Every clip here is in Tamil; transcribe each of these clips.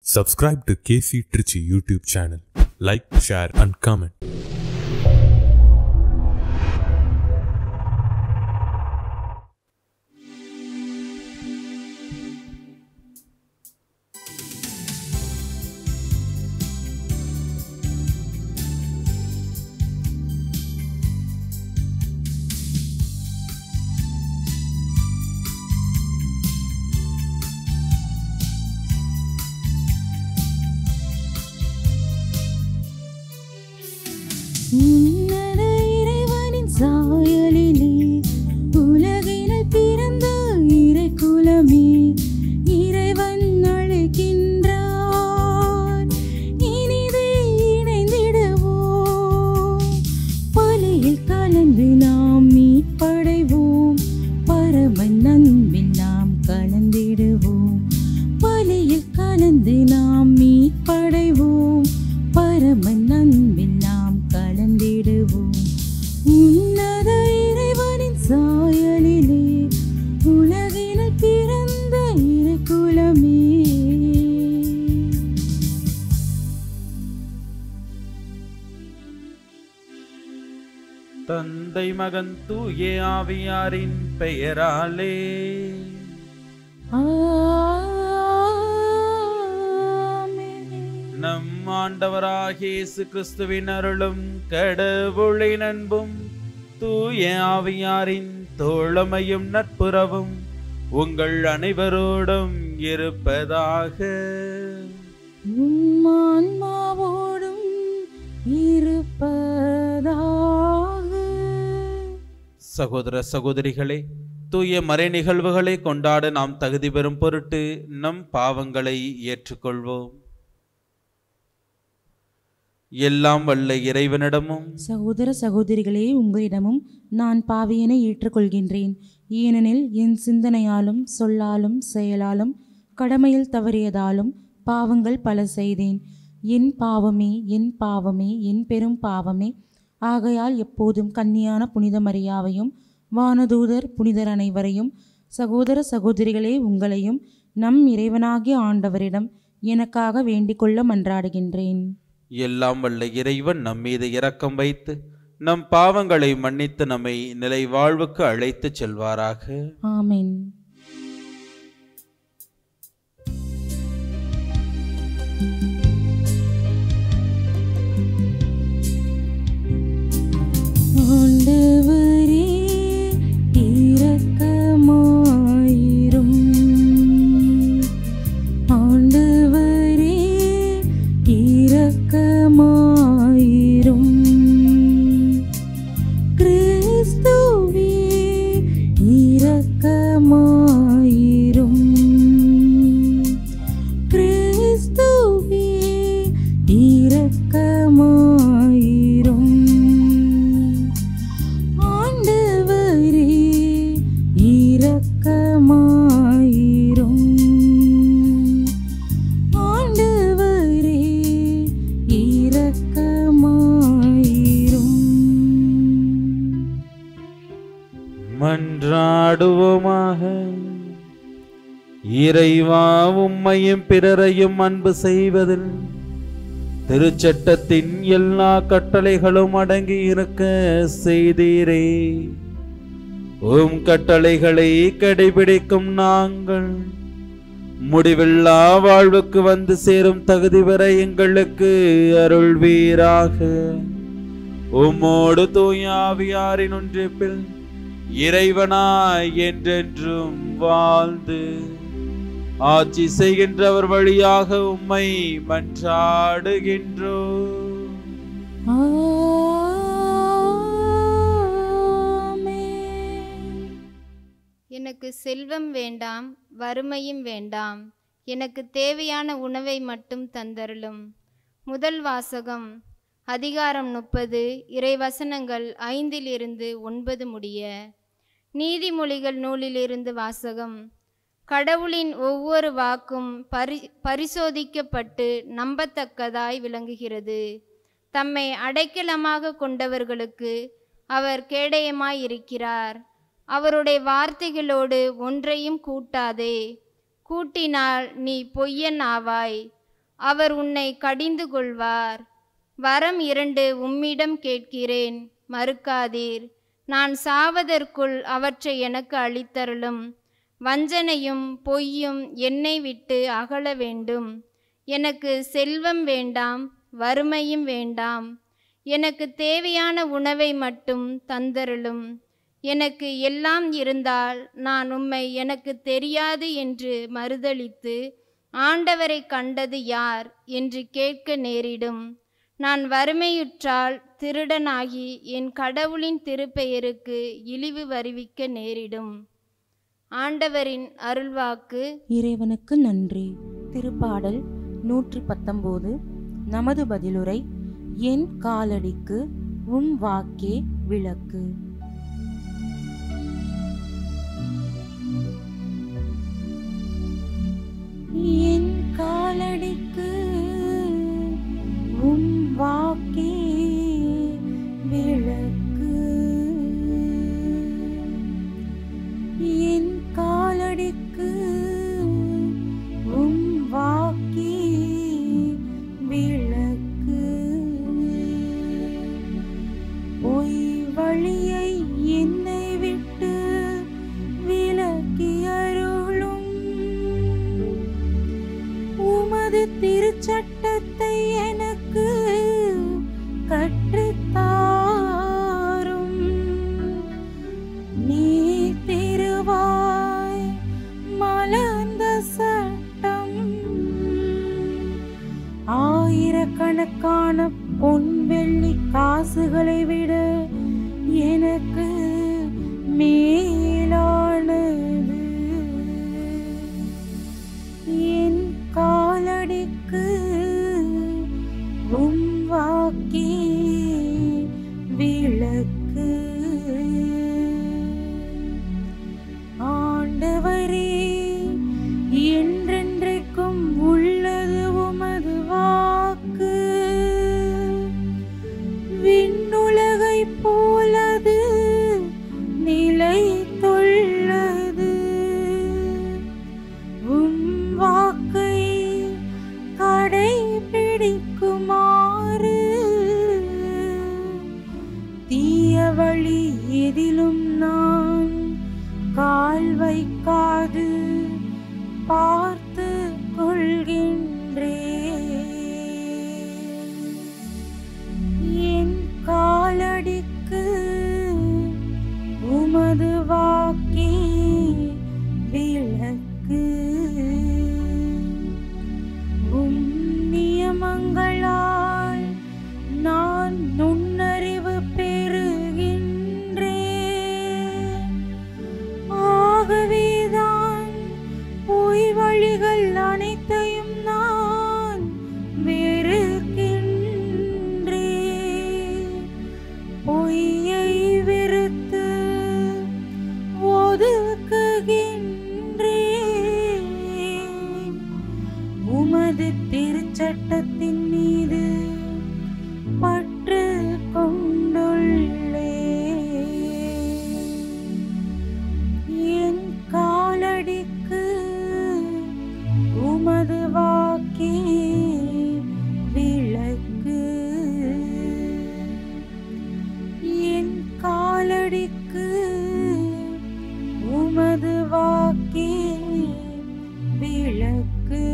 Subscribe to KC Trichy YouTube channel. Like, share and comment. உன்னத இறைவனின் சாயலிலே உலகினில் பிறந்த இறைக்குலமே இறைவன் அழைக்கின்றார். இனிதே இணைந்திடுவோம், பலியில் கலந்து நாம் மீட்படைவோம், பரமன் அன்பில் நாம் கலந்திடுவோம், பலியில் கலந்து நாம் மீட்படைவோம், பரமன் அன்பில் நாம் கலந்திடுவோம். உன்னத இறைவனின் சாயலிலே உலகினில் பிறந்த இறைக்குலமே. தந்தை மகன் தூய ஆவியாரின் பெயராலே நம் ஆண்டவராகிய இயேசு கிறிஸ்துவின் அருளும் கடவுளின் அன்பும் தூய ஆவியாரின் தோழமையும் நட்புறவும் உங்கள் அனைவரோடும் இருப்பதாக. ஆன்மாவோடும் இருப்பதாக. சகோதர சகோதரிகளே, தூய மறை நிகழ்வுகளை கொண்டாட நாம் தகுதி பெறும் பொருட்டு நம் பாவங்களை ஏற்றுக்கொள்வோம். எல்லாம் வல்ல இறைவனிடமும் சகோதர சகோதரிகளே, உங்களிடமும் நான் பாவியனை ஏற்றுக்கொள்கின்றேன். ஏனெனில் என் சிந்தனையாலும் சொல்லாலும் செயலாலும் கடமையில் தவறியதாலும் பாவங்கள் பல செய்தேன். என் பாவமே, என் பாவமே, என் பெரும் பாவமே. ஆகையால் எப்போதும் கன்னியான புனித மரியாவையும் வானதூதர் புனிதர் அனைவரையும் சகோதர சகோதரிகளே உங்களையும் நம் இறைவனாகிய ஆண்டவரிடம் எனக்காக வேண்டிக்கொள்ள மன்றாடுகின்றேன். எல்லாம் வல்ல இறைவன் நம் மீது இரக்கம் வைத்து நம் பாவங்களை மன்னித்து நம்மை நிலை வாழ்வுக்கு அழைத்து செல்வாராக. ஆமென். ஆண்டவரே இரக்கமாயிரும், ஆண்டவரே இரக்கமாயிரும், கிறிஸ்துவே இரக்கமாயிரும், கிறிஸ்துவே இரக்கமாயிரும், ஆண்டவரே இரக்கமாயிரும், ஆண்டவரே இரக்கமாயிரும். மன்றாடுவோமாக. இறைவா, உம்மையும் பிறரையும் அன்பு செய்வதில் திருச்சட்டத்தின் எல்லா கட்டளைகளும் அடங்கி இருக்க செய்தீரே. உம் கட்டளைகளை கடைபிடிக்கும் நாங்கள் முடிவில்லா வாழ்வுக்கு வந்து சேரும் தகுதி பெற எங்களுக்கு அருள்வீராக. உம்மோடு தூய ஆவியாரின் ஒன்றிப்பில் இறைவனாய் என்றென்றும் வாழ்ந்து ஆட்சி செய்கின்றவர் வழியாக உம்மை மன்றாடுகின்றோம். எனக்கு செல்வம் வேண்டாம், வறுமையும் வேண்டாம், எனக்கு தேவையான உணவை மட்டும் தந்தருளும். முதல் வாசகம், அதிகாரம் 30, இறைவசனங்கள் 5-9 முடிய. நீதிமொழிகள் நூலிலிருந்து வாசகம். கடவுளின் ஒவ்வொரு வாக்கும் பரிசோதிக்கப்பட்டு நம்பத்தக்கதாய் விளங்குகிறது. தம்மை அடைக்கலமாக கொண்டவர்களுக்கு அவர் கேடயமாயிருக்கிறார். அவருடைய வார்த்தைகளோடு ஒன்றையும் கூட்டாதே, கூட்டினால் நீ பொய்யன் ஆவாய். அவர் உன்னை கடிந்து கொள்வார். வரம் 2 உம்மிடம் கேட்கிறேன், மறுக்காதீர். நான் சாவதற்குள் அவற்றை எனக்கு அளித்தருளும். வஞ்சனையும் பொய்யும் என்னை விட்டு அகல வேண்டும். எனக்கு செல்வம் வேண்டாம், வறுமையும் வேண்டாம். எனக்கு தேவையான உணவை மட்டும் தந்தருளும். எனக்கு எல்லாம் இருந்தால் நான் உம்மை எனக்கு தெரியாது என்று மறுதலித்து ஆண்டவரை கண்டது யார் என்று கேட்க நேரிடும். நான் வறுமையுற்றால் திருடனாகி என் கடவுளின் திருப்பெயருக்கு இழிவு வருவிக்க நேரிடும். ஆண்டவரின் அருள்வாக்கு. இறைவனுக்கு நன்றி. திருப்பாடல் 119. நமது பதிலுரை. என் காலடிக்கு உம் வாக்கே விளக்கு. என் காலடிக்கு உம் வாக்கே விளக்கு. என் காலடிக்கு உம் வாக்கே விளக்கு. பொய் வழியை என்னை விட்டு விலக்கி அருளும். உமது திருச்சட்டத்தை எனக்கு கற்றுத்தாரும். நீ திருவாய் மலர்ந்த சட்டம். ஆயிரக்கணக்கான பொன் வெள்ளி காசுகளை விட எனக்கு மேலானது. என் காலடிக்கு உம் வாக்கே விளக்கு. ஆண்டவரே, என்றென்றைக்கும் உள்ளது உமது வாக்கு. விண்ணுலகை போலது நிலைத்துள்ளது. உம் வாக்கை கடைபிடிக்குமாறு தீய வழி எதிலும் நான் கால் வைக்காது பார்த்து கொள்கின்றேன். என் காலடிக்கு உமது வாக்கே விளக்கு. உம் நியமங்களால் நான் நுண்ணறிவு பெறுகின்றேன். ஆகவேதான் பொய் வழிகள் அனைத்தையும் நான் வெறுக்கின்றேன். பொய்யை வெறுத்து ஒதுக்குகின்றேன். உமது திருச்சட்டத்தின் மீது பற்று கொண்டுள்ளேன். என் காலடிக்கு உமது வாக்கே விளக்கு. என் காலடிக்கு உமது வாக்கே விளக்கு.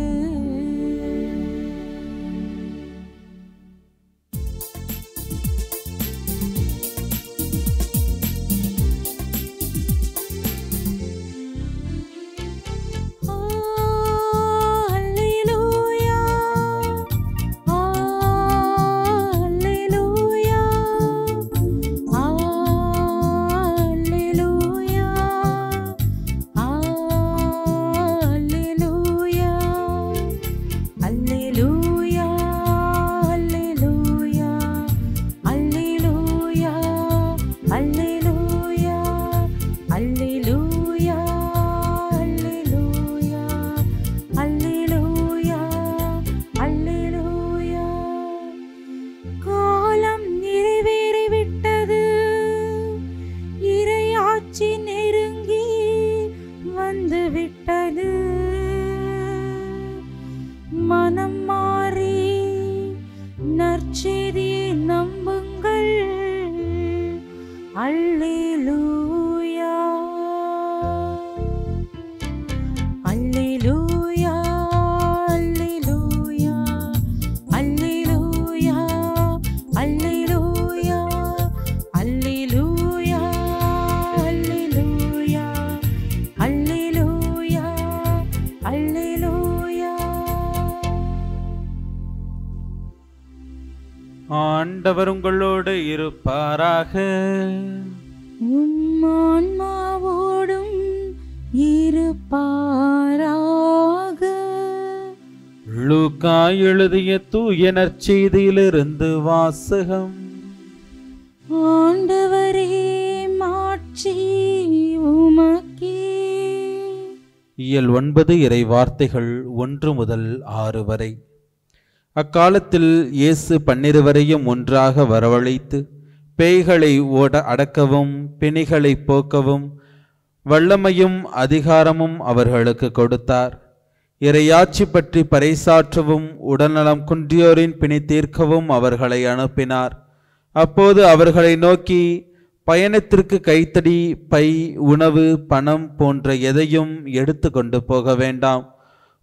நற்செய்தியை நம்புங்கள். அல்லேலூயா, அல்லேலூயா, அல்லேலூயா, அல்லேலூயா, அல்லேலூயா, அல்லேலூயா, அல்லேலூயா, அல்லேலூயா, அல்லேலூயா. ஆண்டவர் உங்களோடு இருப்பாராக. உம் ஆன்மாவோடும் இருப்பாராக. லூக்கா எழுதிய தூய நற்செய்தியிலிருந்து வாசகம். ஆண்டவரே, மாட்சி உமக்கே. இயல் 9 இறை வார்த்தைகள் 1 முதல் 6 வரை. அக்காலத்தில் இயேசு 12 ஒன்றாக வரவழைத்து பேய்களை அடக்கவும் பிணிகளை போக்கவும் வல்லமையும் அதிகாரமும் அவர்களுக்கு கொடுத்தார். இறையாட்சி பற்றி பறைசாற்றவும் உடல்நலம் குன்றியோரின் பிணி தீர்க்கவும் அவர்களை அனுப்பினார். அப்போது அவர்களை நோக்கி, பயணத்திற்கு கைத்தடி, பை, உணவு, பணம் போன்ற எதையும் எடுத்து கொண்டு போக வேண்டாம்.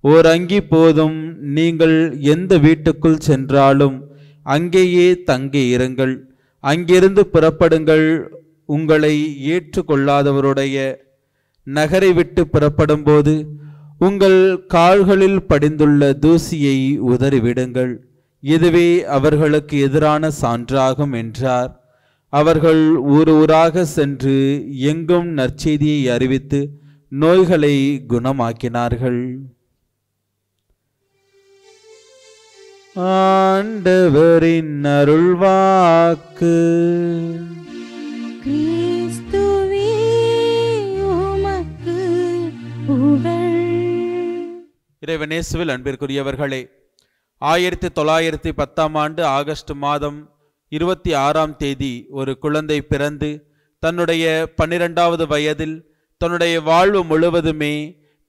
ஓர் அங்கி போதும். நீங்கள் எந்த வீட்டுக்குள் சென்றாலும் அங்கேயே தங்கி இருங்கள். அங்கிருந்து புறப்படுங்கள். உங்களை ஏற்றுக்கொள்ளாதவருடைய நகரை விட்டு புறப்படும்போது உங்கள் கால்களில் படிந்துள்ள தூசியை உதறிவிடுங்கள். இதுவே அவர்களுக்கு எதிரான சான்றாகும் என்றார். அவர்கள் ஊர் ஊராக சென்று எங்கும் நற்செய்தியை அறிவித்து நோய்களை குணமாக்கினார்கள். ஆண்டவரின் அருள்வாக்கு. கிறிஸ்துவே, உமக்கு புகழ். இறைவனேசுவில் அன்பிற்குரியவர்களே, 1910 ஆகஸ்ட் மாதம் 26 ஒரு குழந்தை பிறந்து தன்னுடைய 12வது வயதில் தன்னுடைய வாழ்வு முழுவதுமே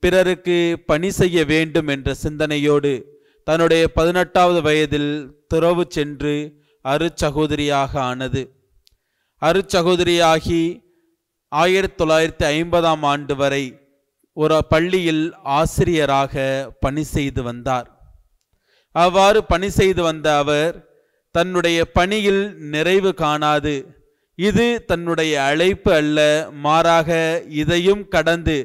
பிறருக்கு பணி செய்ய வேண்டும் என்ற சிந்தனையோடு தன்னுடைய 18வது வயதில் துறவு சென்று அருட்சகோதரியாக ஆனது. அருட்சகோதரியாகி 1950 வரை ஒரு பள்ளியில் ஆசிரியராக பணி செய்து வந்தார். அவ்வாறு பணி செய்து வந்த அவர் தன்னுடைய பணியில் நிறைவு காணாது, இது தன்னுடைய அழைப்பு அல்ல, மாறாக இதையும் கடந்து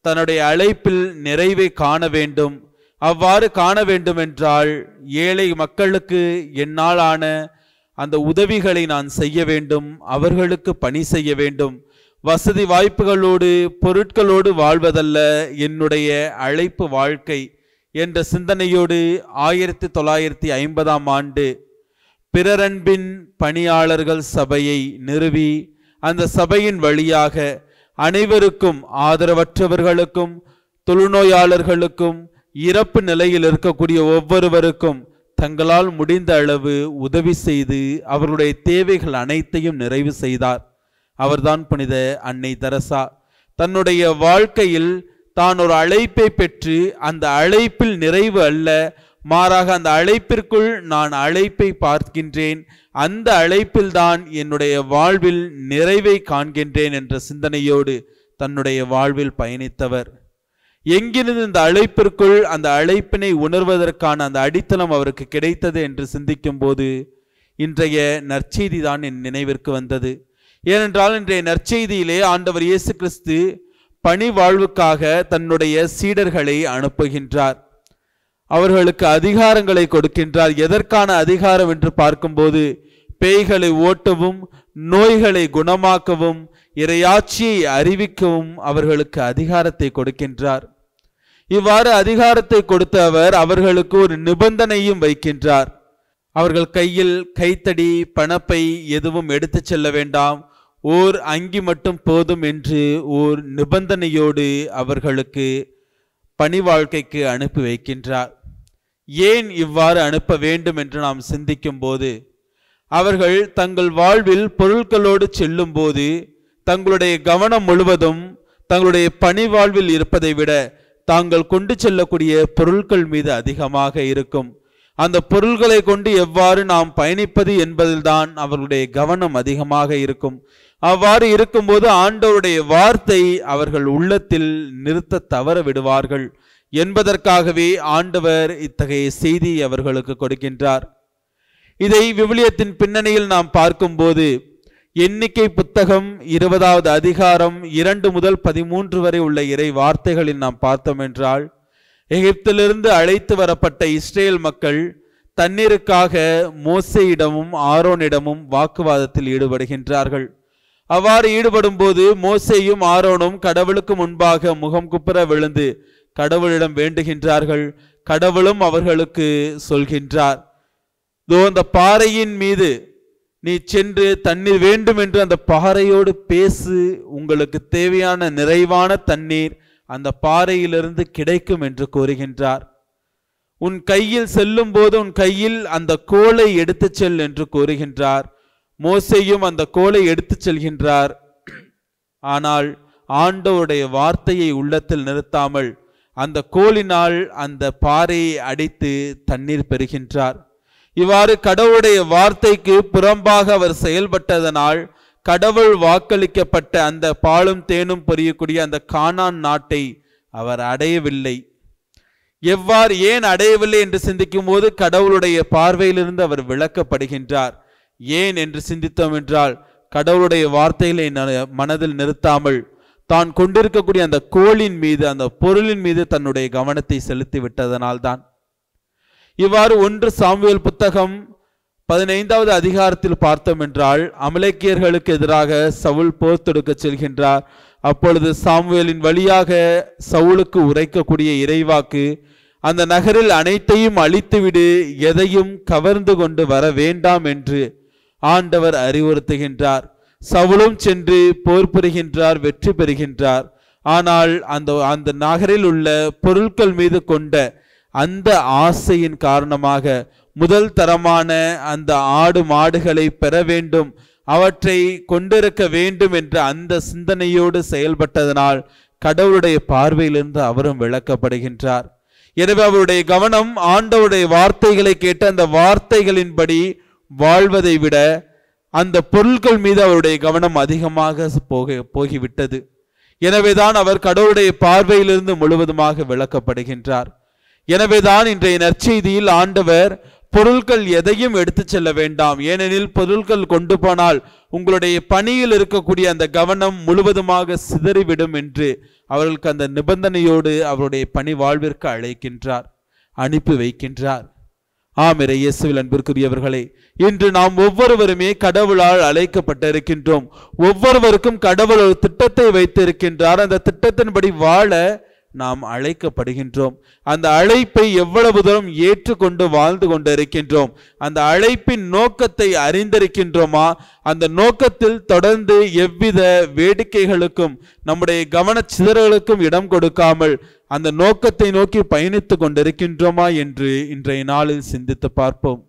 தன்னுடைய அழைப்பில் நிறைவை காண வேண்டும். அவ்வாறு காண வேண்டும் என்றால் ஏழை மக்களுக்கு என்னால் ஆன அந்த உதவிகளை நான் செய்ய வேண்டும், அவர்களுக்கு பணி செய்ய வேண்டும். வசதி வாய்ப்புகளோடு பொருட்களோடு வாழ்வதல்ல என்னுடைய அழைப்பு வாழ்க்கை என்ற சிந்தனையோடு 1950 பிறரன்பின் பணியாளர்கள் சபையை நிறுவி அந்த சபையின் வழியாக அனைவருக்கும், ஆதரவற்றவர்களுக்கும், தொழுநோயாளர்களுக்கும், இறப்பு நிலையில் இருக்கக்கூடிய ஒவ்வொருவருக்கும் தங்களால் முடிந்த அளவு உதவி செய்து அவர்களுடைய தேவைகள் அனைத்தையும் நிறைவு செய்தார். அவர்தான் புனித அன்னை தெரசா. தன்னுடைய வாழ்க்கையில் தான் ஒரு அழைப்பை பெற்று அந்த அழைப்பில் நிறைவு அல்ல, மாறாக அந்த அழைப்பிற்குள் நான் அழைப்பை பார்க்கின்றேன், அந்த அழைப்பில் தான் என்னுடைய வாழ்வில் நிறைவை காண்கின்றேன் என்ற சிந்தனையோடு தன்னுடைய வாழ்வில் பயணித்தவர். எங்கிருந்து இந்த அழைப்பிற்குள் அந்த அழைப்பினை உணர்வதற்கான அந்த அடித்தளம் அவருக்கு கிடைத்தது என்று சிந்திக்கும் போது இன்றைய நற்செய்தி தான் என் நினைவிற்கு வந்தது. ஏனென்றால் இன்றைய நற்செய்தியிலே ஆண்டவர் இயேசு கிறிஸ்து பணி வாழ்வுக்காக தன்னுடைய சீடர்களை அனுப்புகின்றார். அவர்களுக்கு அதிகாரங்களை கொடுக்கின்றார். எதற்கான அதிகாரம் என்று பார்க்கும்போது பேய்களை ஓட்டவும், நோய்களை குணமாக்கவும், இறையாட்சியை அறிவிக்கவும் அவர்களுக்கு அதிகாரத்தை கொடுக்கின்றார். இவ்வாறு அதிகாரத்தை கொடுத்த அவர் அவர்களுக்கு ஒரு நிபந்தனையும் வைக்கின்றார். அவர்கள் கையில் கைத்தடி, பணப்பை எதுவும் எடுத்து செல்ல வேண்டாம், ஓர் அங்கி மட்டும் போதும் என்று ஓர் நிபந்தனையோடு அவர்களுக்கு பணி வாழ்க்கைக்கு அனுப்பி வைக்கின்றார். ஏன் இவ்வாறு அனுப்ப வேண்டும் என்று நாம் சிந்திக்கும் போது, அவர்கள் தங்கள் வாழ்வில் பொருட்களோடு செல்லும் போது தங்களுடைய கவனம் முழுவதும் தங்களுடைய பணி வாழ்வில் இருப்பதை விட தாங்கள் கொண்டு செல்லக்கூடிய பொருட்கள் மீது அதிகமாக இருக்கும். அந்த பொருள்களை கொண்டு எவ்வாறு நாம் பயணிப்பது என்பதில்தான் அவர்களுடைய கவனம் அதிகமாக இருக்கும். அவ்வாறு இருக்கும்போது ஆண்டவருடைய வார்த்தை அவர்கள் உள்ளத்தில் நிறுத்த தவற விடுவார்கள் என்பதற்காகவே ஆண்டவர் இத்தகைய செய்தி அவர்களுக்கு கொடுக்கின்றார். இதை விவிலியத்தின் பின்னணியில் நாம் பார்க்கும்போது எண்ணிக்கை புத்தகம் 20வது அதிகாரம் 2 முதல் 13 வரை உள்ள இறை வார்த்தைகளில் நாம் பார்த்தோம் என்றால், எகிப்திலிருந்து அழைத்து வரப்பட்ட இஸ்ரேல் மக்கள் தண்ணீருக்காக மோசேயிடமும் ஆரோனிடமும் வாக்குவாதத்தில் ஈடுபடுகின்றார்கள். அவ்வாறு ஈடுபடும் போது மோசேயும் ஆரோனும் கடவுளுக்கு முன்பாக முகம் குப்புற விழுந்து கடவுளிடம் வேண்டுகின்றார்கள். கடவுளும் அவர்களுக்கு சொல்கின்றார், அந்த பாறையின் மீது நீ சென்று தண்ணீர் வேண்டும் என்று அந்த பாறையோடு பேசு, உங்களுக்கு தேவையான நிறைவான தண்ணீர் அந்த பாறையிலிருந்து கிடைக்கும் என்று கூறுகின்றார். உன் கையில் செல்லும் போது உன் கையில் அந்த கோலை எடுத்து செல் என்று கூறுகின்றார். மோசேயும் அந்த கோலை எடுத்து செல்கின்றார். ஆனால் ஆண்டவருடைய வார்த்தையை உள்ளத்தில் நிறுத்தாமல் அந்த கோலினால் அந்த பாறையை அடித்து தண்ணீர் பெறுகின்றார். இவ்வாறு கடவுளுடைய வார்த்தைக்கு புறம்பாக அவர் செயல்பட்டதனால் கடவுள் வாக்களிக்கப்பட்ட அந்த பாலும் தேனும் பொரியக்கூடிய அந்த கானான் நாட்டை அவர் அடையவில்லை. எவ்வாறு ஏன் அடையவில்லை என்று சிந்திக்கும் போது கடவுளுடைய பார்வையிலிருந்து அவர் விளக்கப்படுகின்றார். ஏன் என்று சிந்தித்தோம் என்றால், கடவுளுடைய வார்த்தைகளை மனதில் நிறுத்தாமல் தான் கொண்டிருக்கக்கூடிய அந்த கோளின் மீது, அந்த பொருளின் மீது தன்னுடைய கவனத்தை செலுத்தி விட்டதனால்தான். இவ்வாறு 1 சாமுவேல் புத்தகம் 15வது அதிகாரத்தில் பார்த்தோம் என்றால், அமலேக்கியர்களுக்கு எதிராக சவுல் போர் தொடுக்க செல்கின்றார். அப்பொழுது சாமுவேலின் வழியாக சவுலுக்கு உரைக்கக்கூடிய இறைவாக்கு, அந்த நகரில் அனைத்தையும் அழித்துவிடு, எதையும் கவர்ந்து கொண்டு வர வேண்டாம் என்று ஆண்டவர் அறிவுறுத்துகின்றார். சவுலும் சென்று போர் புரிகின்றார், வெற்றி பெறுகின்றார். ஆனால் அந்த நகரில் உள்ள பொருட்கள் மீது கொண்ட அந்த ஆசையின் காரணமாக முதல் தரமான அந்த ஆடு மாடுகளை பெற வேண்டும், அவற்றை கொண்டிருக்க வேண்டும் என்ற அந்த சிந்தனையோடு செயல்பட்டதனால் கடவுளுடைய பார்வையிலிருந்து அவரும் விளக்கப்படுகின்றார். எனவே அவருடைய கவனம் ஆண்டவருடைய வார்த்தைகளை கேட்டு அந்த வார்த்தைகளின்படி வாழ்வதை விட அந்த பொருட்கள் மீது அவருடைய கவனம் அதிகமாக போகிவிட்டது. எனவேதான் அவர் கடவுளுடைய பார்வையிலிருந்து முழுவதுமாக விளக்கப்படுகின்றார். எனவேதான் இன்றைய நற்செய்தியில் ஆண்டவர் பொருட்கள் எதையும் எடுத்து செல்ல வேண்டாம், ஏனெனில் பொருட்கள் கொண்டு போனால் உங்களுடைய பணியில் இருக்கக்கூடிய அந்த கவனம் முழுவதுமாக சிதறிவிடும் என்று அவர்களுக்கு அந்த நிபந்தனையோடு அவருடைய பணி வாழ்விற்கு அழைக்கின்றார், அனுப்பி வைக்கின்றார். ஆமென். இயேசுவில் அன்பிற்குரியவர்களே, இன்று நாம் ஒவ்வொருவருமே கடவுளால் அழைக்கப்பட்டிருக்கின்றோம். ஒவ்வொருவருக்கும் கடவுள் ஒரு திட்டத்தை வைத்திருக்கின்றார். அந்த திட்டத்தின்படி வாழ நாம் அழைக்கப்படுகின்றோம். அந்த அழைப்பை எவ்வளவு தூரம் ஏற்றுக்கொண்டு வாழ்ந்து கொண்டு இருக்கின்றோம்? அந்த அழைப்பின் நோக்கத்தை அறிந்திருக்கின்றோமா? அந்த நோக்கத்தில் தொடர்ந்து எவ்வித வேடிக்கைகளுக்கும் நம்முடைய கவனச்சிதறலுக்கும் இடம் கொடுக்காமல் அந்த நோக்கத்தை நோக்கி பயணித்து கொண்டிருக்கின்றோமா என்று இன்றைய நாளில் சிந்தித்து பார்ப்போம்.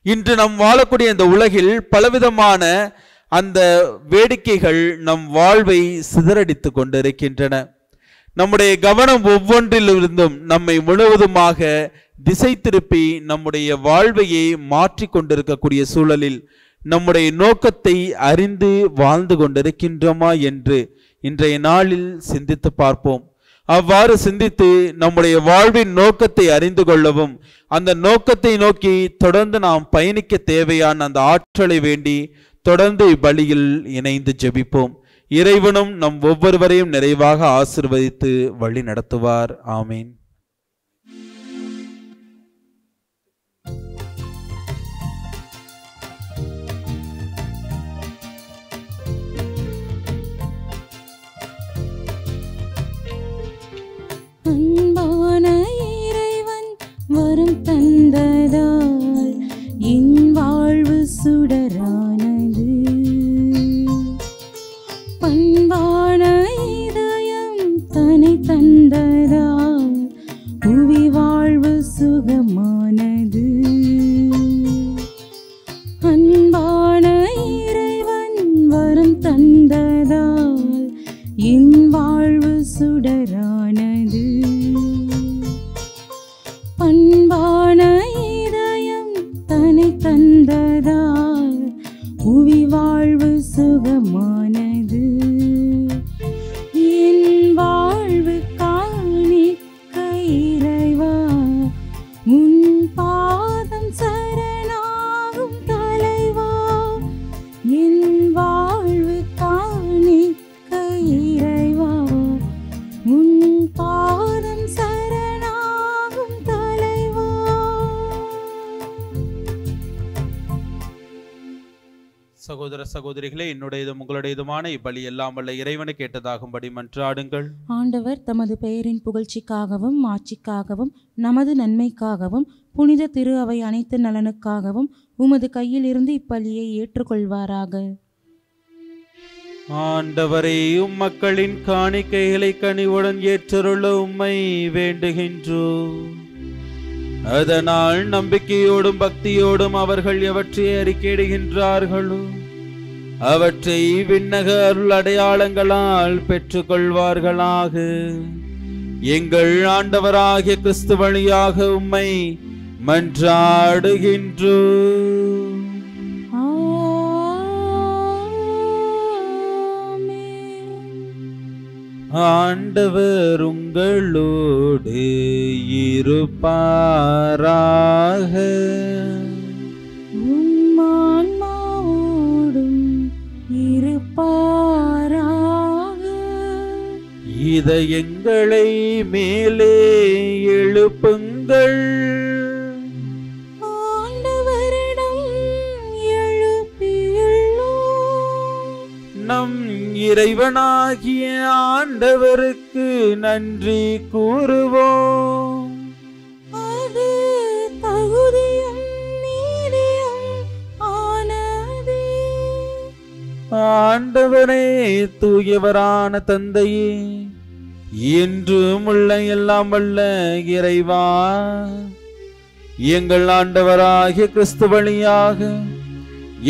இன்று நாம் வாழக்கூடிய இந்த உலகில் பலவிதமான அந்த வேடிக்கைகள் நம் வாழ்வை சிதறடித்து கொண்டிருக்கின்றன. நம்முடைய கவனம் ஒவ்வொன்றிலிருந்தும் நம்மை முழுவதுமாக திசை திருப்பி நம்முடைய வாழ்வையை மாற்றி கொண்டிருக்கக்கூடிய சூழலில் நம்முடைய நோக்கத்தை அறிந்து வாழ்ந்து கொண்டிருக்கின்றோமா என்று இன்றைய நாளில் சிந்தித்து பார்ப்போம். அவ்வாறு சிந்தித்து நம்முடைய வாழ்வின் நோக்கத்தை அறிந்து கொள்ளவும் அந்த நோக்கத்தை நோக்கி தொடர்ந்து நாம் பயணிக்க தேவையான அந்த ஆற்றலை வேண்டி தொடர்ந்து இப்பலியில் இணைந்து ஜெபிப்போம். இறைவனும் நம் ஒவ்வொருவரையும் நிறைவாக ஆசீர்வதித்து வழி நடத்துவார். ஆமீன். அன்பான இறைவன் வரம் தந்ததால் என் வாழ்வு சுடரானது. பண்பான இதயம் தன்னை தந்ததால் புவி வாழ்வு சுகமானது. அன்பான இறைவன் வரம் தந்ததால் என் வாழ்வு சுடரானது. பண்பான சகோதர சகோதரிகளே, என்னுடையதும் உங்களுடையதுமான இப்பலி எல்லாம் வல்ல இறைவனை கேட்டதாகும்படி மன்றாடுங்கள். ஆண்டவர் தமது பெயரின் புகழ்ச்சிக்காகவும் ஆட்சிக்காகவும் நமது நன்மைக்காகவும் புனித திரு அவை அனைத்து நலனுக்காகவும் உமது கையிலிருந்து இப்பலியை ஏற்றுக்கொள்வாராக. ஆண்டவரே, மக்களின் காணிக்கைகளை கனிவுடன் ஏற்றருள உம்மை வேண்டுகின்றோம். அதனால் நம்பிக்கையோடும் பக்தியோடும் அவர்கள் எவற்றை அறிக்கையிடுகின்றார்களோ அவற்றை விண்ணக அருள் அடையாளங்களால் பெற்றுக்கொள்வார்களாக. எங்கள் ஆண்டவராகிய கிறிஸ்து வழியாக உம்மை மன்றாடுகின்றோம். ஆண்டவர் உங்களோடு இருப்பாராக. உம்மான்மாவோடும் இருப்பாராக. இதயங்களை மேலே எழுப்புங்கள். ஆண்டவரிடம் எழுப்பியுள்ளோம். நம் இறைவனாகிய ஆண்டவருக்கு நன்றி கூறுவோம். அது தகுதியும் நீதியும் ஆனதே. ஆண்டவரே, தூயவரான தந்தையே, என்றும் உள்ள எல்லாம் வல்ல இறைவா, எங்கள் ஆண்டவராகிய கிறிஸ்து வழியாக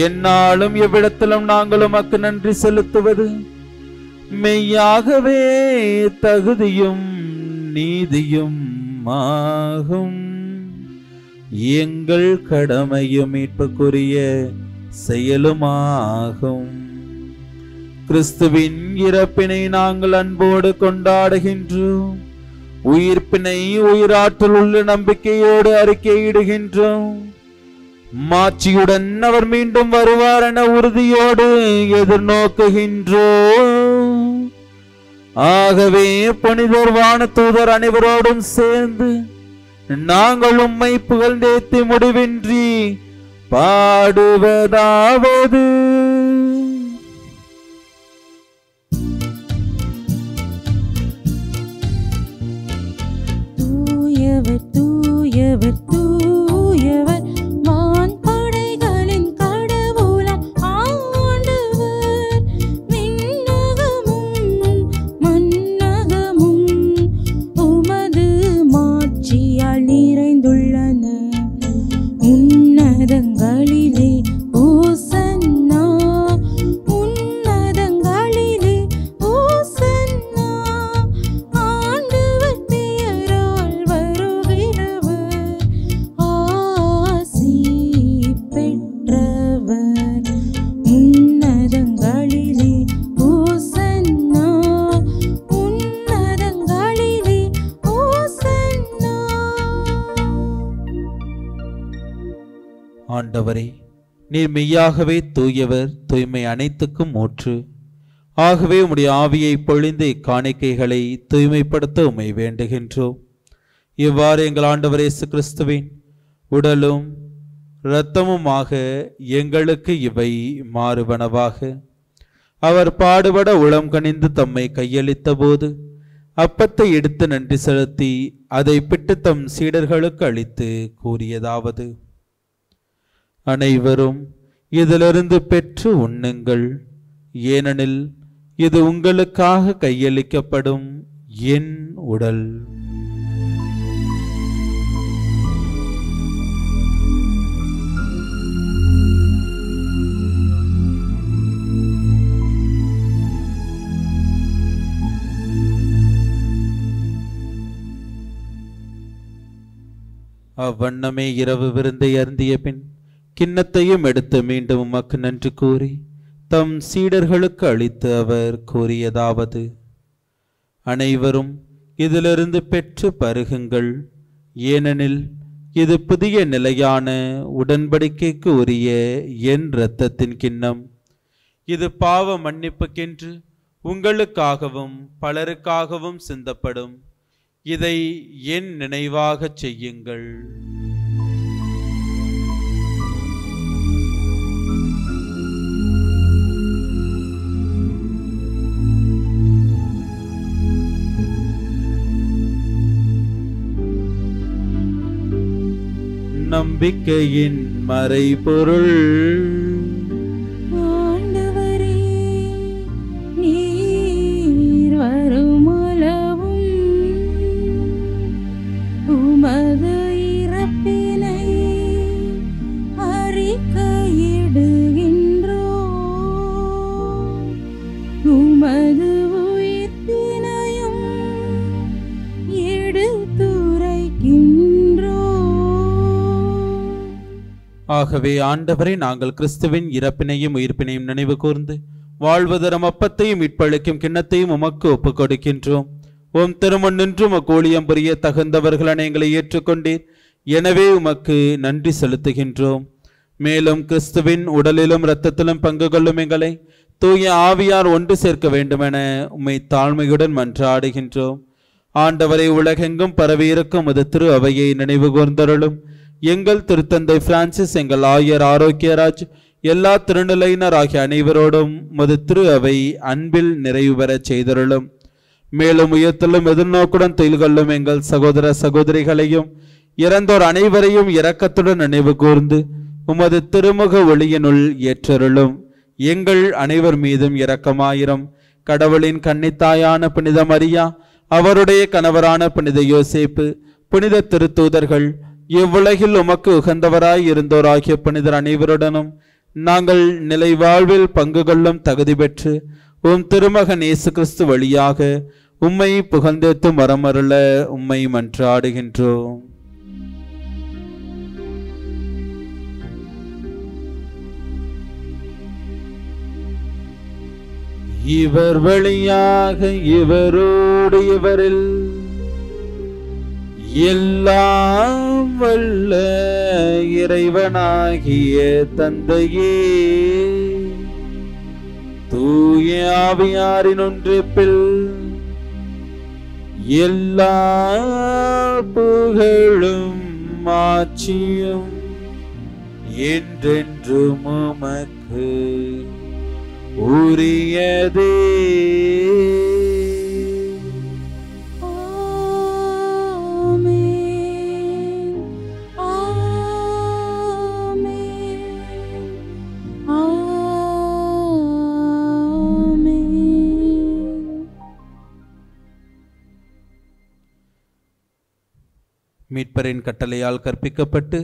எந்நாளும் எவ்விடத்திலும் நாங்கள் உமக்கு நன்றி செலுத்துவது மெய்யாகவே தகுதியும் நீதியும் ஆகும். எங்கள் கடமையும் மீட்புக்குரிய செயலுமாகும். கிறிஸ்துவின் இறப்பினை நாங்கள் அன்போடு கொண்டாடுகின்றோம். உயிர்ப்பினை உயிராற்றல் உள்ள நம்பிக்கையோடு அறிக்கையிடுகின்றோம். மாட்சியுடன் அவர் மீண்டும் வருவார் என உறுதியோடு எதிர்நோக்குகின்றோம். ஆகவே புனிதர் வானதூதர் அனைவரோடும் சேர்ந்து நாங்கள் உம்மை புகழ்ந்தேத்தி முடிவின்றி பாடுவதாவது: தூயவர் தூயவர் தூயவர் வான்படைகளின் கடவுளாம் ஆண்டவர். விண்ணகமும் மண்ணகமும் உமது மாட்சியால் நிறைந்துள்ளன. உன்னதங்களிலே ஓசன்னா, உன்னதங்களிலே ஓசன்னா. ஆண்டவர் பெயரால் வருகிறவர் ஆசி பெற்றவர். உன்னதங்களிலே ஓசன்னா, உன்னதங்களிலே ஓசன்னா. ஆண்டவரே, நீர் மெய்யாகவே தூயவர், தூய்மை அனைத்துக்கும் ஊற்று. ஆகவே உம்முடைய ஆவியை பொழிந்து இக்காணிக்கைகளை தூய்மைப்படுத்த உம்மை வேண்டுகின்றோம். இவ்வாறு எங்கள் ஆண்டவர் இயேசு கிறிஸ்துவின் உடலும் இரத்தமுமாக எங்களுக்கு இவை மாறுவனவாக. அவர் பாடுபட உளம் கனிந்து தம்மை கையளித்த போது அப்பத்தை எடுத்து நன்றி செலுத்தி அதை பிட்டு தம் சீடர்களுக்கு அளித்து கூறியதாவது: அனைவரும் இதிலிருந்து பெற்று உண்ணுங்கள், ஏனெனில் இது உங்களுக்காக கையளிக்கப்படும் என் உடல். அவ்வண்ணமே இரவு விருந்தை அருந்திய பின் கிண்ணத்தையும் எடுத்து மீண்டும் உமக்கு நன்றி கூறி தம் சீடர்களுக்கு அளித்து அவர் கூறியதாவது: அனைவரும் இதிலிருந்து பெற்று பருகுங்கள், ஏனெனில் இது புதிய நிலையான உடன்படிக்கைக்கு உரிய என் இரத்தத்தின் கிண்ணம். இது பாவ மன்னிப்புக்கென்று உங்களுக்காகவும் பலருக்காகவும் சிந்தப்படும். இதை என் நினைவாகச் செய்யுங்கள். நம்பிக்கையின் மறைபொருள். ஆண்டவரே, நீர் வருமளவும் உமது இறப்பினை அறிக்கையிடுகின்றோம், உமது உயிர்ப்பினையும் எடுத்துரைக்கின்றோம். ஆகவே ஆண்டவரே, நாங்கள் கிறிஸ்துவின் இறப்பினையும் உயிர்ப்பினையும் நினைவு கூர்ந்து வாழ்வதரும் அப்பத்தையும் மீட்பளிக்கும் கிண்ணத்தையும் உமக்கு ஒப்புக் கொடுக்கின்றோம். உம் திருமண் நின்று உமக்கு ஊழியம் புரிய தகுந்தவர்களான எங்களை ஏற்றுக்கொண்டீர். எனவே உமக்கு நன்றி செலுத்துகின்றோம். மேலும் கிறிஸ்துவின் உடலிலும் இரத்தத்திலும் பங்கு கொள்ளும் எங்களை தூய ஆவியார் ஒன்று சேர்க்க வேண்டுமென உம்மை தாழ்மையுடன் மன்றாடுகின்றோம். ஆண்டவரை, உலகெங்கும் பரவியிருக்கும் உமது திரு அவையை நினைவு கூர்ந்தருளும். எங்கள் திருத்தந்தை பிரான்சிஸ், எங்கள் ஆயர் ஆரோக்கியராஜ், எல்லா திருநிலையினர் ஆகிய அனைவரோடும் உமது திரு அவை அன்பில் நிறைவு பெறச் செய்தருளும். மேலும் உயர்த்தலும் எதிர்நோக்குடன் தொழில் கொள்ளும் எங்கள் சகோதர சகோதரிகளையும் இறந்தோர் அனைவரையும் இரக்கத்துடன் நினைவு கூர்ந்து உமது திருமுக ஒளியினுள் ஏற்றருளும். எங்கள் அனைவர் மீதும் இரக்கமாயிரம். கடவுளின் கன்னித்தாயான புனித மரியா, அவருடைய கணவரான புனித யோசேப்பு, புனித திருத்தூதர்கள், இவ்வுலகில் உமக்கு உகந்தவராய் இருந்தோராகிய புனிதர் அனைவருடனும் நாங்கள் நிலை வாழ்வில் பங்கு கொள்ளும் தகுதி பெற்று உம் திருமகன் இயேசு கிறிஸ்து வழியாக உம்மை புகழ்ந்தேத்து மரமருள உம்மை மன்றாடுகின்றோம். இவர் வழியாக இவரோடு இவரில் எல்லாம் வல்ல இறைவனாகிய தந்தையே, தூய ஆவியாரின் ஒன்றிப்பில் எல்லா புகழும் ஆட்சியும் என்றென்றும் உமக்கு உரியதே. மீட்பரின் கட்டளையால் கற்பிக்கப்பட்டு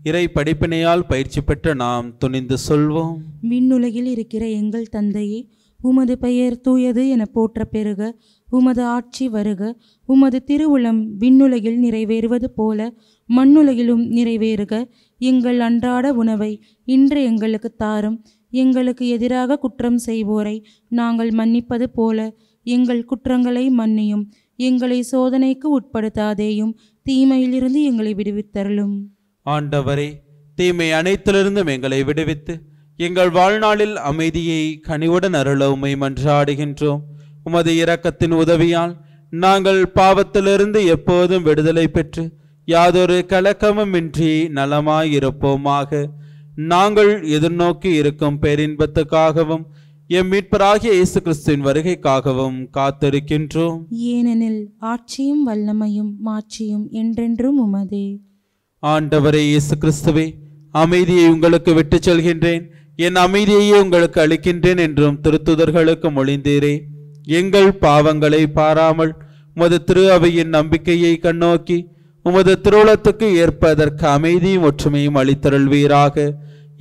இறை படிப்பினையால் பயிற்சி பெற்ற நாம் துணிந்து சொல்வோம். விண்ணுலகில் இருக்கிற எங்கள் தந்தையே, உமது பெயர் தூயது என போற்ற பெறுக. உமது ஆட்சி வருக. உமது திருவுளம் விண்ணுலகில் நிறைவேறுவது போல மண்ணுலகிலும் நிறைவேறுக. எங்கள் அன்றாட உணவை இன்று எங்களுக்கு தாரும். எங்களுக்கு எதிராக குற்றம் செய்வோரை நாங்கள் மன்னிப்பது போல எங்கள் குற்றங்களை மன்னியும். எங்களை சோதனைக்கு உட்படுத்தாதேயும், தீமையிலிருந்து எங்களை விடுவித்தருளும். ஆண்டவரே, தீமை அனைத்திலிருந்தும் எங்களை விடுவித்து எங்கள் வாழ்நாளில் அமைதியை கனிவுடன் அருள உம்மை மன்றாடுகின்றோம். உமது இரக்கத்தின் உதவியால் நாங்கள் பாவத்திலிருந்து எப்போதும் விடுதலை பெற்று யாதொரு கலக்கமுமின்றி நலமாயிருப்போமாக. நாங்கள் எதிர்நோக்கி இருக்கும் பேரின்பத்துக்காகவும் எம் மீட்பராகிய இயேசு கிறிஸ்துவின் வருகைக்காகவும் காத்திருக்கின்றோம். ஏனெனில் ஆட்சியும் வல்லமையும் மாட்சியும் என்றென்றும் உமதே. ஆண்டவரே இயேசு கிறிஸ்துவே, அமைதியை உங்களுக்கு விட்டுச் செல்கின்றேன், என் அமைதியையே உங்களுக்கு அளிக்கின்றேன் என்றும் திருத்துதர்களுக்கு மொழிந்தீரே. எங்கள் பாவங்களை பாராமல் உமது திரு அவையின் நம்பிக்கையை கண்ணோக்கி உமது திருவுளத்துக்கு ஏற்ப அதற்கு அமைதியும் ஒற்றுமையும் அளித்தருள்வீராக.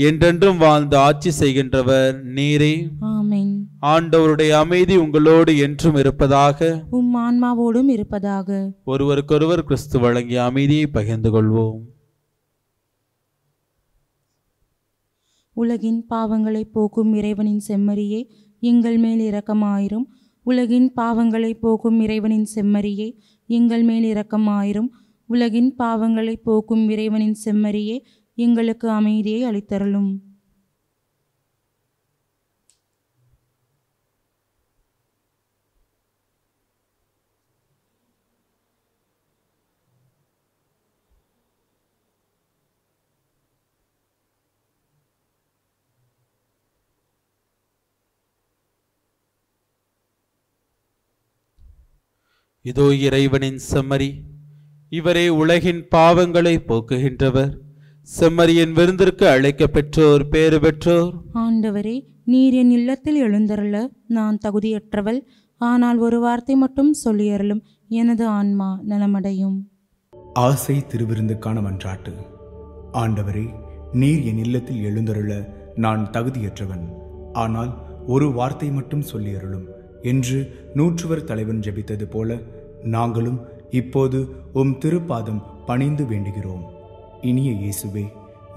என்றென்றும் வாழ்ந்து ஆட்சி செய்கின்றவர் நீரே. ஆமென். ஆண்டவருடைய அமைதி உங்களோடு என்றும் இருப்பதாக. உம் ஆன்மாவோடும் இருப்பதாக. ஒருவருக்கொருவர் கிறிஸ்து வழங்கிய அமைதியை பகிர்ந்து கொள்வோம். உலகின் பாவங்களை போக்கும் இறைவனின் செம்மறியே, எங்கள் மேல் இரக்கமாயிரும். உலகின் பாவங்களை போக்கும் இறைவனின் செம்மறியே, எங்கள் மேல் இரக்கமாயிரும். உலகின் பாவங்களை போக்கும் இறைவனின் செம்மறியே, எங்களுக்கு அமைதியை அளித்தருளும். இதோ இறைவனின் செம்மறி, இவரே உலகின் பாவங்களை போக்குகின்றவர். செம்மறியின் விருந்திற்கு அழைக்க பெற்றோர் பேறு பெற்றோர். ஆண்டவரே, நீர் என் இல்லத்தில் எழுந்தருள நான் தகுதியற்றவள். ஆனால் ஒரு வார்த்தை மட்டும் சொல்லியருளும், எனது ஆன்மா நலமடையும். ஆசை திருவிருந்துக்கான மன்றாட்டு. ஆண்டவரே, நீர் என் இல்லத்தில் எழுந்தருள நான் தகுதியற்றவன். ஆனால் ஒரு வார்த்தை மட்டும் சொல்லியருளும் என்று 100 தலைவன் ஜெபித்தது போல நாங்களும் இப்போது உம் திருப்பாதம் பணிந்து வேண்டுகிறோம். இனிய இயேசுவே,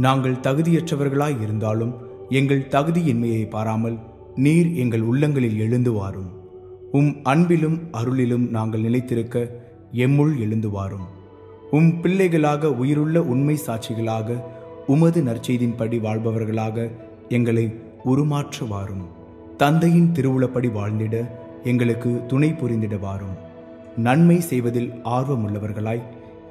நாங்கள் தகுதியற்றவர்களாய் இருந்தாலும் எங்கள் தகுதியின்மையை பாராமல் நீர் எங்கள் உள்ளங்களில் எழுந்து வாரும். உம் அன்பிலும் அருளிலும் நாங்கள் நிலைத்திருக்க எம்முள் எழுந்து வாரும். உம் பிள்ளைகளாக, உயிருள்ள உண்மை சாட்சிகளாக, உமது நற்செய்தின்படி வாழ்பவர்களாக எங்களை உருமாற்ற வாரும். தந்தையின் திருவுளப்படி வாழ்ந்திட எங்களுக்கு துணை புரிந்திட வாரும். நன்மை செய்வதில் ஆர்வமுள்ளவர்களாய்,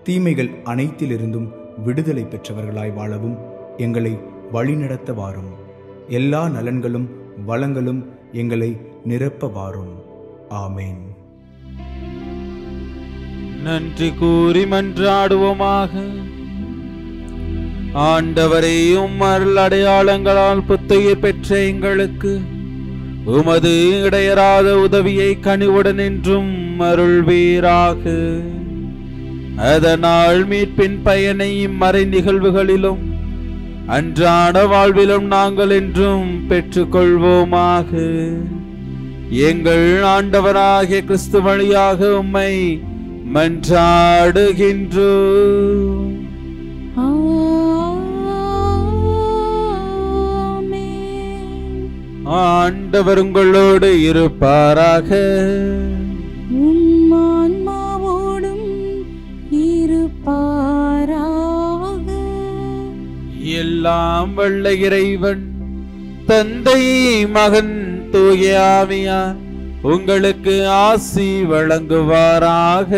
தீமைகள் அனைத்திலிருந்தும் விடுதலை பெற்றவர்களாய் வாழவும் எங்களை வழிநடத்த வாரும். எல்லா நலன்களும் வளங்களும் எங்களை நிரப்ப வாரும். ஆமேன். நன்றி கூறி மன்றாடுவோமாக. ஆண்டவரே, உம் அருள் அடையாளங்களால் புத்துயிர் பெற்ற எங்களுக்கு உமது இடையராத உதவியை கனிவுடன் என்றும் அருள்வீராக. அதனால் மீட்பின் பயனை இம்மறை நிகழ்வுகளிலும் அன்றாட வாழ்விலும் நாங்கள் என்றும் பெற்றுக்கொள்வோமாக. எங்கள் ஆண்டவராகிய கிறிஸ்து வழியாக உம்மை மன்றாடுகின்றோம். ஆண்டவர் உங்களோடு இருப்பாராக. ஆன்மாவோடும் இருப்பாராக. எல்லாம் வல்ல இறைவன் தந்தை, மகன், தூய ஆவியார் உங்களுக்கு ஆசி வழங்குவாராக.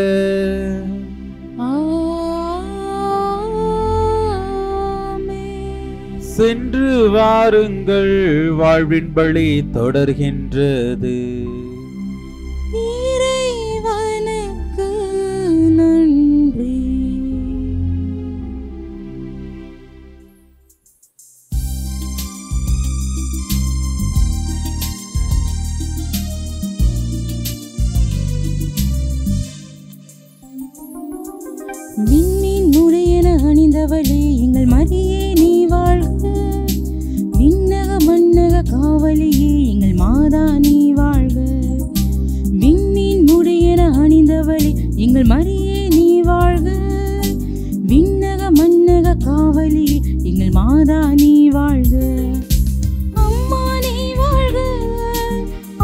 சென்று வாருங்கள், வாழ்வின் வழி தொடர்கின்றது. இறைவனுக்கு நன்றி. விண்ணின் உடையென அணிந்தவளே எங்கள் மரியே நீ வாழ்க. விண்ணக மண்ணக காவலியே எங்கள் மாதா நீ வாழ்க. விண்ணின் உடையென அணிந்தவளே எங்கள் மரியே நீ வாழ்க. விண்ணக மண்ணக காவலியே எங்கள் மாதா நீ வாழ்க. அம்மா நீ வாழ்க,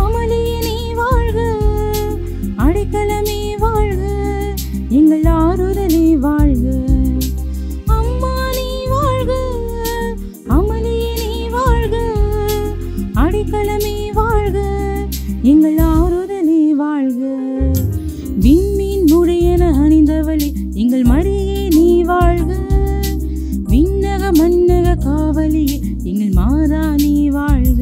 அமளியே நீ வாழ்க. அடைக்கலமே வாழ்க, எங்கள் ஆறுதலே வாழ்க. அம்மா நீ வாழ்க, அமளியே நீ வாழ்க. அடைக்கலமே வாழ்க, எங்கள் ஆறுதலே வாழ்க. விண்மீன் உடையென அணிந்தவளே எங்கள் மரியே நீ வாழ்க. விண்ணக மண்ணக காவலியே எங்கள் மாதா நீ வாழ்க.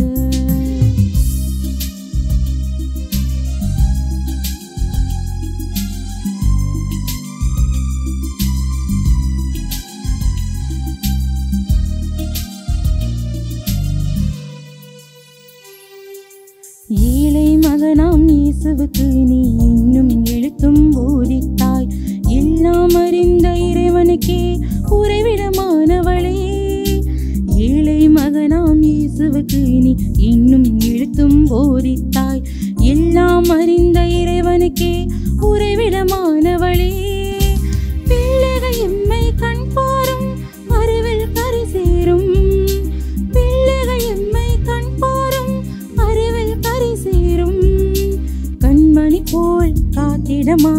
ஏழை மகனாம் இயேசுவுக்கு நீ இன்னும் எழுத்தும் போதித்தாய். எல்லாம் அறிந்த இறைவனுக்கே உறைவிடமானவளே. ஏழை மகனாம் இயேசுவுக்கு நீ இன்னும் எழுத்தும் போதித்தாய். எல்லாம் அறிந்த இறைவனுக்கே உறைவிடமானவளே. பிள்ளைகள் எம்மை கண் பாரும் அறிவில் கரை சேரும். பிள்ளைகள் எம்மை கண் பாரும் அறிவில் கரை சேரும். கண்மணி போல் காத்திடமா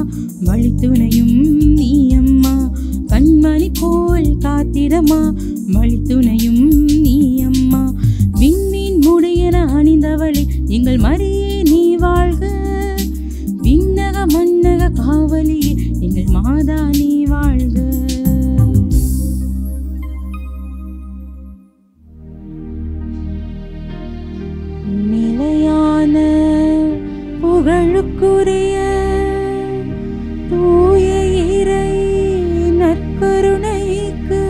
வழித்துணையும் நீ அம்மா. கண்மணி போல் காத்திடமா வழித்துணையும் நீ அம்மா. விண்மீன் முடியென அணிந்தவளே எங்கள் மரியே நீ வாழ்க. விண்ணக மண்ணக காவலியே எங்கள் மாதா நீ வாழ்க. நிலையான புகழுக்குரிய தூய இறை நற்கருணைக்கு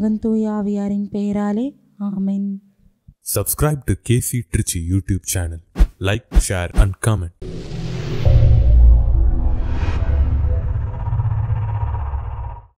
மகன் தூய ஆவியாரின் பெயராலே ஆமென். Subscribe to KC Trichy YouTube channel. Like, share and comment.